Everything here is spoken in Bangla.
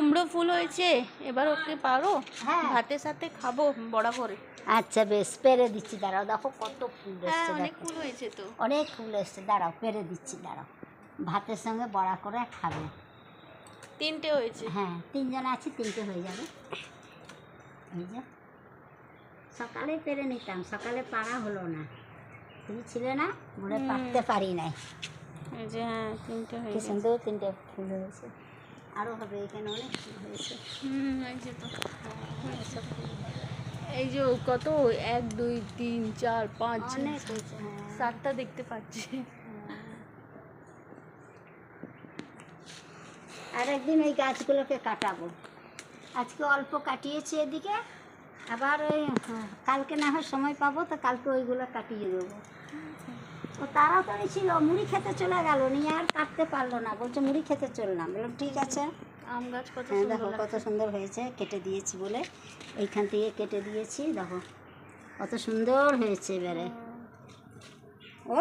কুমড়ো ফুল হয়েছে, এবার ওকে পারো, হ্যাঁ ভাতের সাথে খাবো বড়া করে। আচ্ছা বেশ, পেরে দিচ্ছি, দাঁড়াও। দেখো কত ফুল হ্যাঁ এসছে, অনেক দেখো ফুল হয়েছে তো। অনেক ফুল এসছে, দাঁড়াও পেরে দিচ্ছি, দাঁড়াও। ভাতের সঙ্গে বড়া করে খাবে। 3টে হয়েছে। হ্যাঁ 3 জন আছি, 3টে হয়ে যাবে। এই যে সকালে পেরে নিতাম, সকালে পারা হলো না, তুমি ছিলে না বলে পারতে পারি নাই। এই যে হ্যাঁ 3টে কি হয়েছে। সুন্দর 3টে ফুল হয়েছে, আরও হবে, এখানে অনেক ফুল হয়েছে। এই যে তো এই যে কত 1 2 3 4 5 অনেক হয়েছে, হ্যাঁ 7টা দেখতে পাচ্ছি। আর একদিন ওই গাছগুলোকে কাটাবো, আজকে অল্প কাটিয়েছি এদিকে, আবার ওই কালকে না হয় সময় পাবো তো কালকে ওইগুলো কাটিয়ে দেবো। ও তাড়াতাড়ি ছিল, মুড়ি খেতে চলে গেল, নিয়ে আর কাটতে পারলো না, বলছে মুড়ি খেতে চললাম। বললাম ঠিক আছে। আম গাছ কত হ্যাঁ সুন্দর দেখো কত লাগছে। সুন্দর হয়েছে, কেটে দিয়েছি বলে, এইখান থেকে কেটে দিয়েছি, দেখো কত সুন্দর হয়েছে এবারে। ও